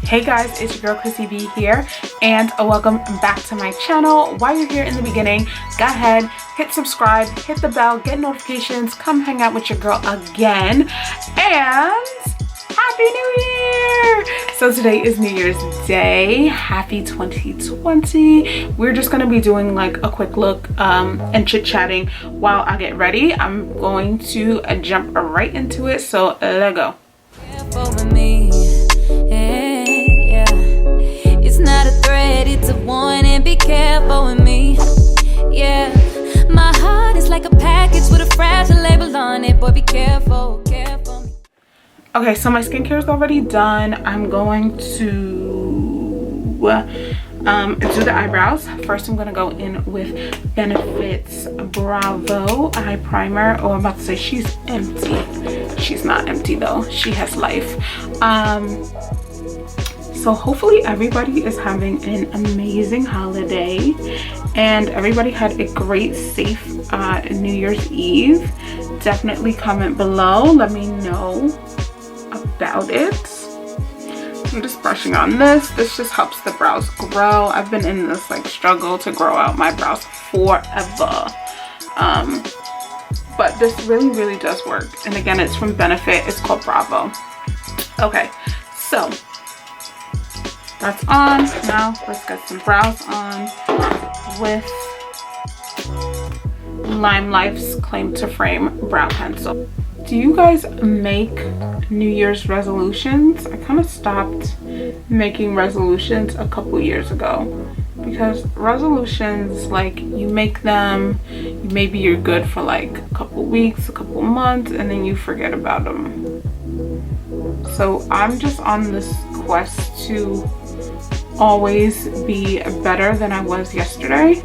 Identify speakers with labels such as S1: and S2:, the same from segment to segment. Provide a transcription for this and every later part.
S1: Hey guys, it's your girl ChrissyB here, and welcome back to my channel. While you're here in the beginning, go ahead, hit subscribe, hit the bell, get notifications, come hang out with your girl again, and Happy New Year! So today is New Year's Day. Happy 2020. We're just gonna be doing like a quick look and chit-chatting while I get ready. I'm going to jump right into it, so let's go.
S2: It's not a threat, it's a warning. Be careful with me. Yeah, my heart is like a package with a fragile label on it. Boy, be careful, careful.
S1: Okay, so my skincare is already done. I'm going to do the eyebrows. First, I'm gonna go in with Benefit's Browvo eye primer. Oh, I'm about to say she's empty. She's not empty though. She has life. So hopefully everybody is having an amazing holiday and everybody had a great, safe New Year's Eve. Definitely comment below. Let me know about it. I'm just brushing on this. This just helps the brows grow. I've been in this like struggle to grow out my brows forever. But this really does work. And again, it's from Benefit. It's called Browvo. Okay, so that's on. Now let's get some brows on with LimeLife's Claim to Frame brow pencil. Do you guys make New Year's resolutions? I kind of stopped making resolutions a couple years ago because resolutions, like, you make them, maybe you're good for like a couple weeks, a couple months, and then you forget about them. So I'm just on this quest to always be better than I was yesterday.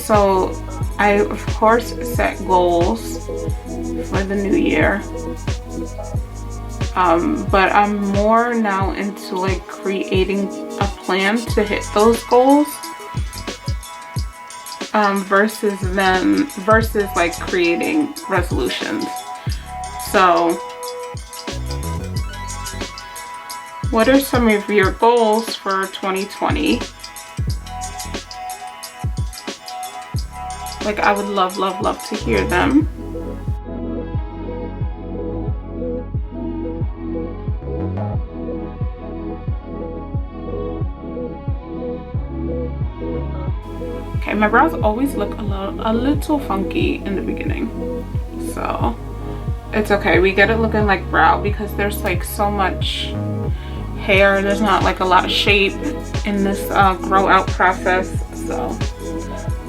S1: So I of course set goals for the new year, but I'm more now into like creating a plan to hit those goals versus like creating resolutions. So what are some of your goals for 2020? Like, I would love to hear them. Okay, my brows always look a little funky in the beginning. So it's okay. We get it looking like brow because there's like so much hair. There's not like a lot of shape in this grow out process, so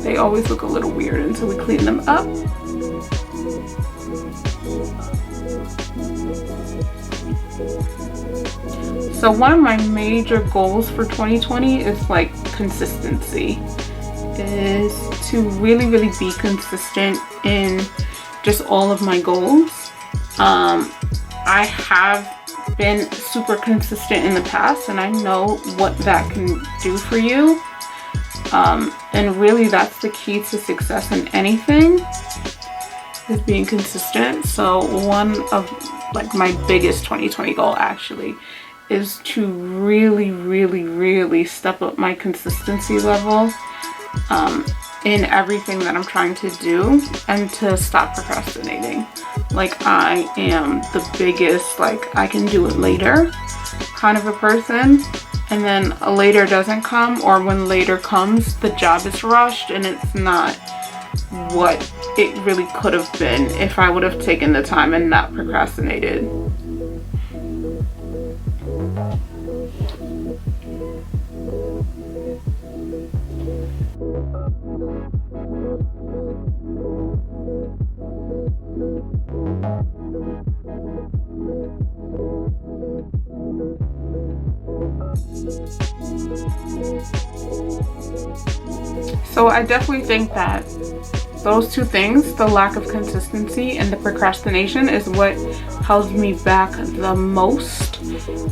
S1: they always look a little weird until we clean them up. So one of my major goals for 2020 is like consistency, is to really be consistent in just all of my goals. I have been super consistent in the past, and I know what that can do for you, and really that's the key to success in anything, is being consistent. So one of like my biggest 2020 goal actually is to really step up my consistency level in everything that I'm trying to do, and to stop procrastinating. Like, I am the biggest, like, I can do it later kind of a person, and then a later doesn't come, or when later comes, the job is rushed and it's not what it really could have been if I would have taken the time and not procrastinated. So I definitely think that those two things, the lack of consistency and the procrastination, is what held me back the most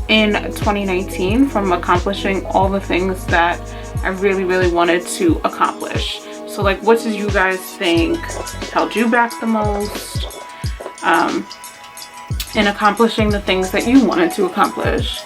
S1: in 2019 from accomplishing all the things that I really wanted to accomplish. So like, what did you guys think held you back the most? in accomplishing the things that you wanted to accomplish.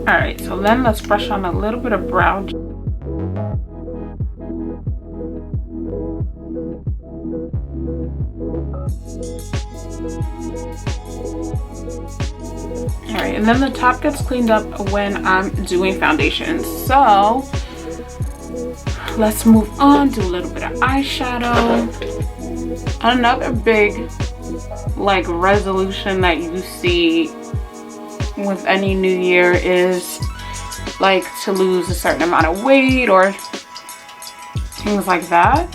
S1: Alright, so then let's brush on a little bit of brow. Alright, and then the top gets cleaned up when I'm doing foundation. So let's move on, do a little bit of eyeshadow. Another big like resolution that you see with any new year is like to lose a certain amount of weight or things like that.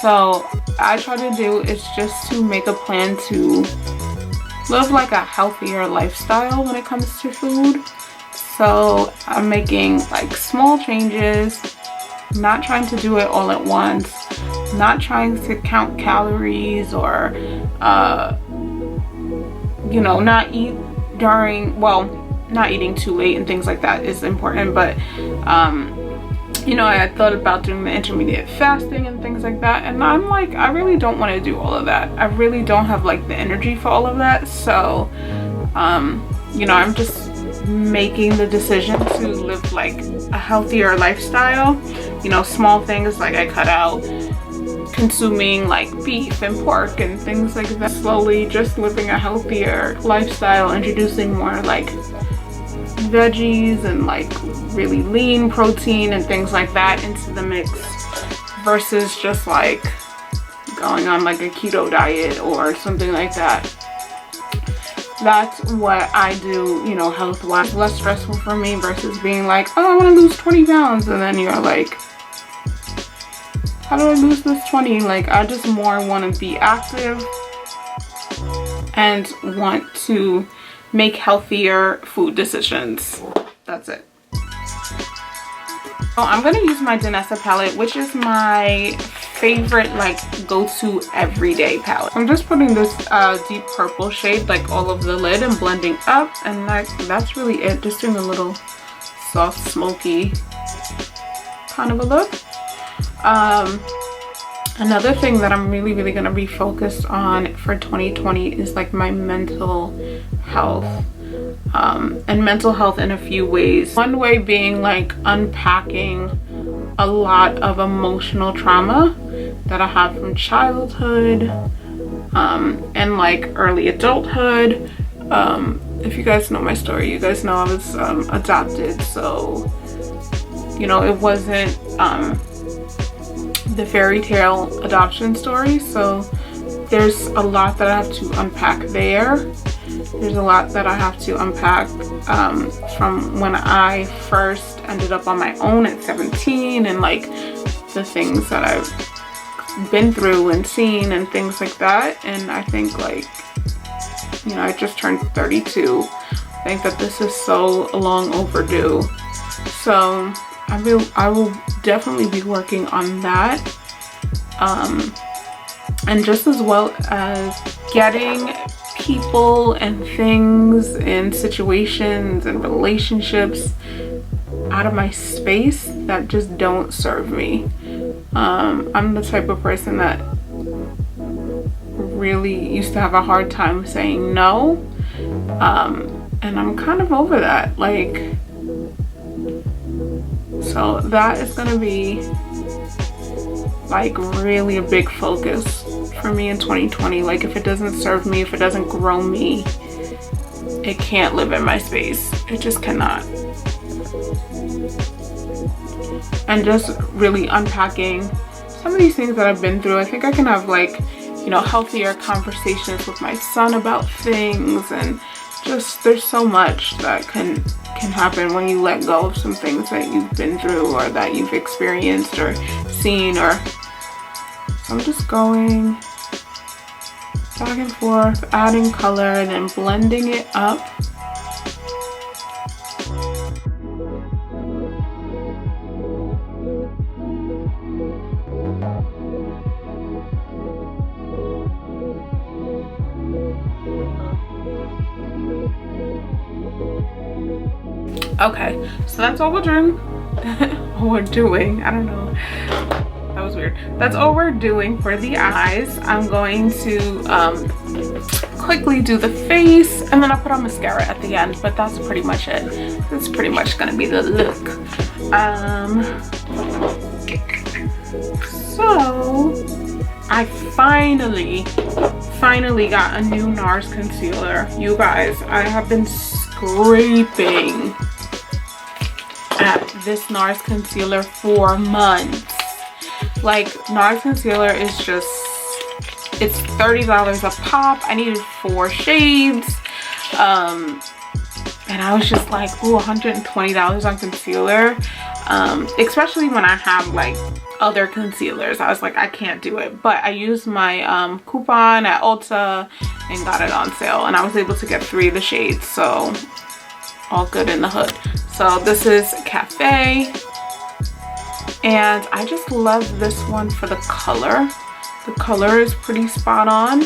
S1: So I try to do is just to make a plan to live like a healthier lifestyle when it comes to food. So I'm making like small changes, not trying to do it all at once, not trying to count calories or you know, not eat during, well, not eating too late and things like that is important, but you know, I had thought about doing the intermediate fasting and things like that, and I'm like, I really don't want to do all of that. I really don't have like the energy for all of that. So you know, I'm just making the decision to live like a healthier lifestyle. You know, small things like I cut out consuming like beef and pork and things like that. Slowly just living a healthier lifestyle, introducing more like veggies and like really lean protein and things like that into the mix, versus just like going on like a keto diet or something like that. That's what I do, you know, health wise. Less stressful for me versus being like, oh, I want to lose 20 pounds, and then you're like, how do I lose this 20? Like, I just more want to be active and want to make healthier food decisions. That's it. So I'm going to use my Danessa palette, which is my favorite like go-to everyday palette. I'm just putting this deep purple shade like all over the lid and blending up, and that's really it. Just doing a little soft smoky kind of a look. Another thing that I'm really gonna be focused on for 2020 is like my mental health, and mental health in a few ways. One way being like unpacking a lot of emotional trauma that I have from childhood and like early adulthood. If you guys know my story, you guys know I was adopted, so you know, it wasn't the fairy tale adoption story. So there's a lot that I have to unpack there. There's a lot that I have to unpack from when I first ended up on my own at 17, and like the things that I've been through and seen and things like that. And I think like, you know, I just turned 32. I think that this is so long overdue. So I will definitely be working on that, and just as well as getting people and things and situations and relationships out of my space that just don't serve me. I'm the type of person that really used to have a hard time saying no, and I'm kind of over that. Like, so that is going to be like really a big focus for me in 2020. Like, if it doesn't serve me, if it doesn't grow me, it can't live in my space. It just cannot. And just really unpacking some of these things that I've been through. I think I can have like, you know, healthier conversations with my son about things, and just there's so much that can happen when you let go of some things that you've been through or that you've experienced or seen. Or so I'm just going back and forth, adding color and then blending it up. Okay, so that's all we're doing. I don't know, that was weird. That's all we're doing for the eyes. I'm going to quickly do the face, and then I'll put on mascara at the end, but that's pretty much it. That's pretty much gonna be the look. So I finally got a new Nars concealer. You guys, I have been scraping at this Nars concealer for months. Like, Nars concealer is just, it's $30 a pop. I needed 4 shades. And I was just like, ooh, $120 on concealer. Especially when I have like other concealers. I was like, I can't do it. But I used my coupon at Ulta and got it on sale. And I was able to get 3 of the shades. So all good in the hood. So this is Cafe. And I just love this one for the color. The color is pretty spot on,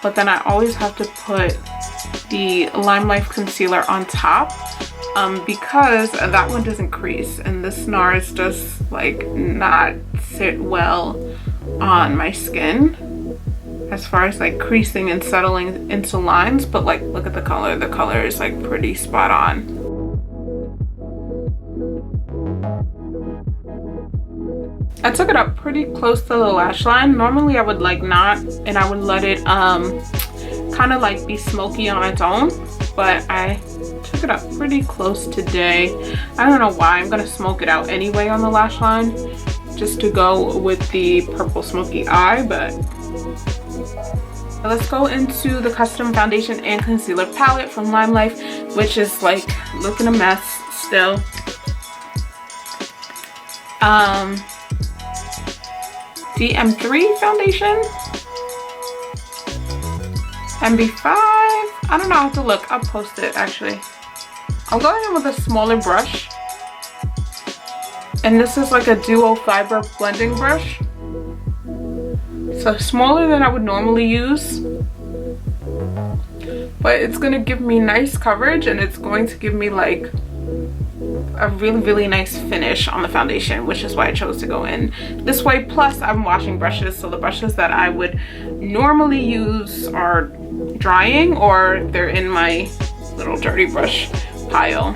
S1: but then I always have to put the LimeLife concealer on top because that one doesn't crease, and this Nars does like not sit well on my skin as far as like creasing and settling into lines. But like, look at the color. The color is like pretty spot on. I took it up pretty close to the lash line. Normally I would like not, and I would let it kind of like be smoky on its own, but I took it up pretty close today. I don't know why. I'm gonna smoke it out anyway on the lash line just to go with the purple smoky eye. But let's go into the custom foundation and concealer palette from LimeLife, which is like looking a mess still. DM3 foundation, MB5, I don't know, I have to look. I'll post it actually. I'll go in with a smaller brush, and this is like a duo fiber blending brush, so smaller than I would normally use, but it's gonna give me nice coverage, and it's going to give me like a really nice finish on the foundation, which is why I chose to go in this way. Plus I'm washing brushes, so the brushes that I would normally use are drying or they're in my little dirty brush pile.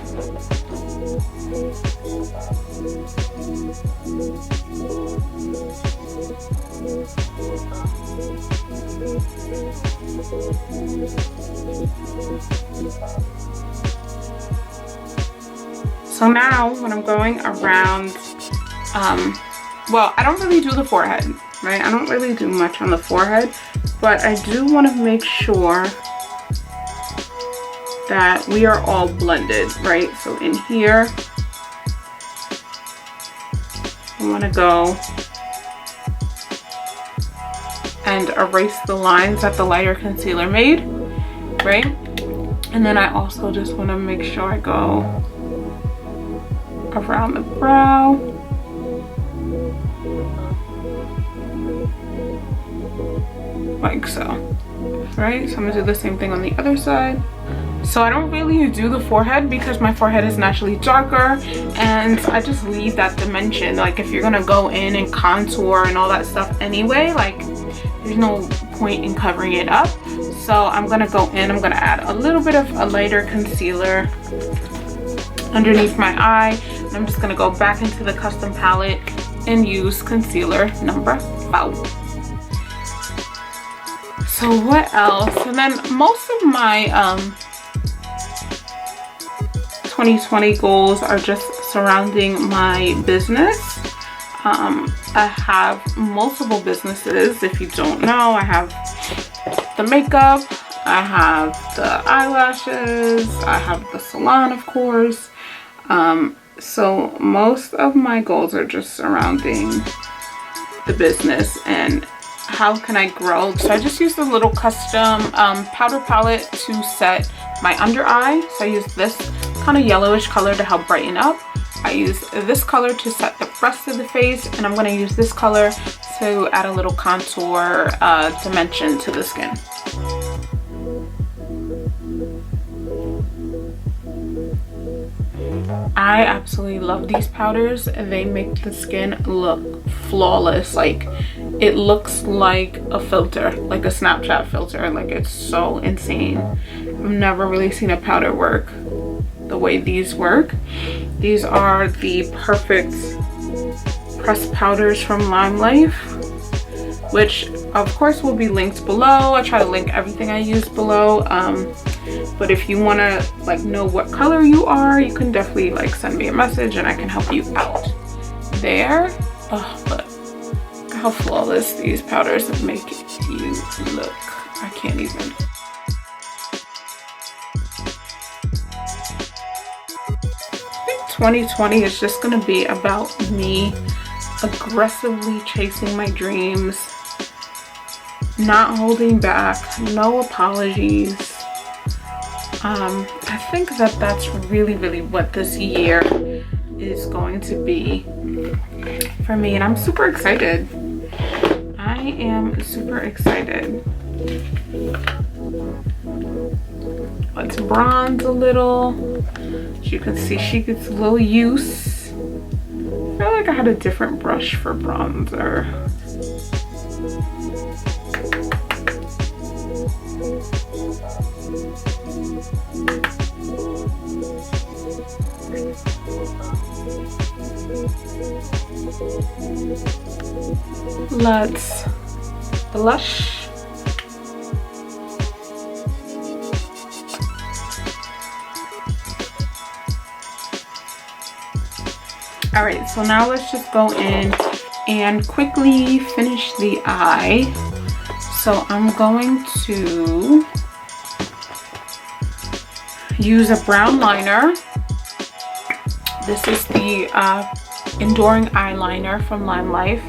S1: So now when I'm going around, well, I don't really do the forehead, right? I don't really do much on the forehead, but I do want to make sure that we are all blended, right? So in here, I want to go and erase the lines that the lighter concealer made, right? And then I also just want to make sure I go around the brow, like so, right? So I'm gonna do the same thing on the other side. So I don't really do the forehead because my forehead is naturally darker, and I just leave that dimension. Like, if you're gonna go in and contour and all that stuff anyway, like there's no point in covering it up. So I'm gonna go in, I'm gonna add a little bit of a lighter concealer underneath my eye. I'm just gonna go back into the custom palette and use concealer number 5. So what else? And then most of my 2020 goals are just surrounding my business. I have multiple businesses. If you don't know, I have the makeup, I have the eyelashes, I have the salon, of course. So most of my goals are just surrounding the business and how can I grow. So I just used a little custom powder palette to set my under eye. So I use this kind of yellowish color to help brighten up. I use this color to set the rest of the face, and I'm going to use this color to add a little contour dimension to the skin. I absolutely love these powders. They make the skin look flawless. Like, it looks like a filter, like a Snapchat filter. Like, it's so insane. I've never really seen a powder work the way these work. These are the perfect pressed powders from LimeLife, which of course will be linked below. I try to link everything I use below. But if you want to like know what color you are, you can definitely like send me a message and I can help you out there. Oh, but look how flawless these powders make you look. I can't even. I think 2020 is just gonna be about me aggressively chasing my dreams, not holding back, no apologies. I think that that's really what this year is going to be for me, and I'm super excited. I am super excited. Let's bronze a little. As you can see, she gets a little use. I feel like I had a different brush for bronzer. Let's blush. All right, so now let's just go in and quickly finish the eye. So I'm going to use a brown liner. This is the Enduring Eyeliner from LimeLife.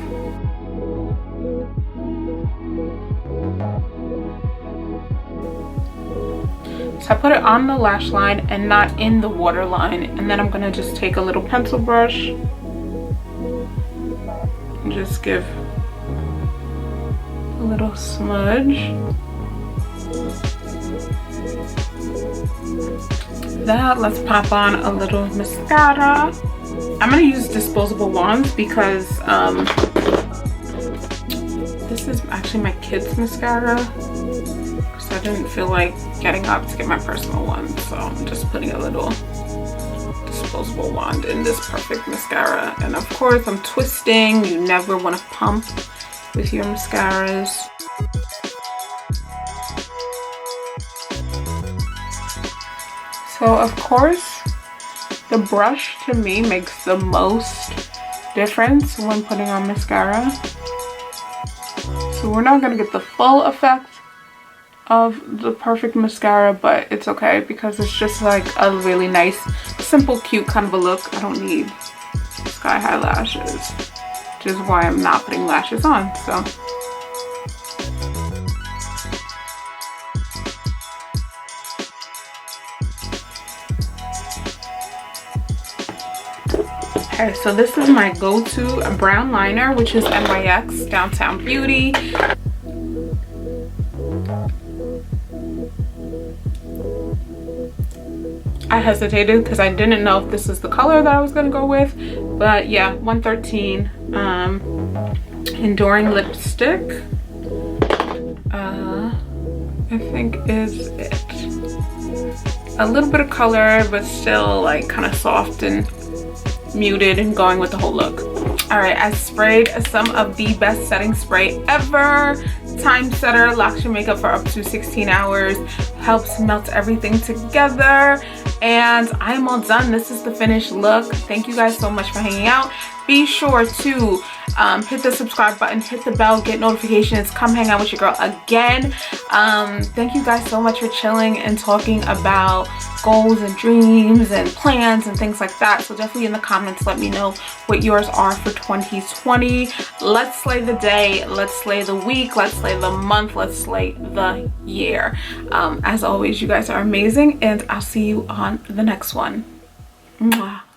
S1: So I put it on the lash line and not in the waterline, and then I'm gonna just take a little pencil brush and just give a little smudge. That, let's pop on a little mascara. I'm gonna use disposable wands because this is actually my kids' mascara, so I didn't feel like getting up to get my personal one, so I'm just putting a little disposable wand in this perfect mascara. And of course I'm twisting. You never want to pump with your mascaras. So of course the brush to me makes the most difference when putting on mascara. So we're not going to get the full effect of the perfect mascara, but it's okay because it's just like a really nice, simple, cute kind of a look. I don't need sky high lashes, which is why I'm not putting lashes on. So okay, so this is my go-to brown liner, which is NYX Downtown Beauty. I hesitated because I didn't know if this is the color that I was gonna go with, but yeah, 113 Enduring Lipstick, I think is it. A little bit of color, but still like kind of soft and muted and going with the whole look. All right, I sprayed some of the best setting spray ever. Time setter, locks your makeup for up to 16 hours, helps melt everything together, and I am all done. This is the finished look. Thank you guys so much for hanging out. Be sure to hit the subscribe button, hit the bell, get notifications, come hang out with your girl again. Thank you guys so much for chilling and talking about goals and dreams and plans and things like that. So definitely in the comments let me know what yours are for 2020. Let's slay the day, let's slay the week, let's slay the month, let's slay the year. As always, you guys are amazing, and I'll see you on the next one. Mwah.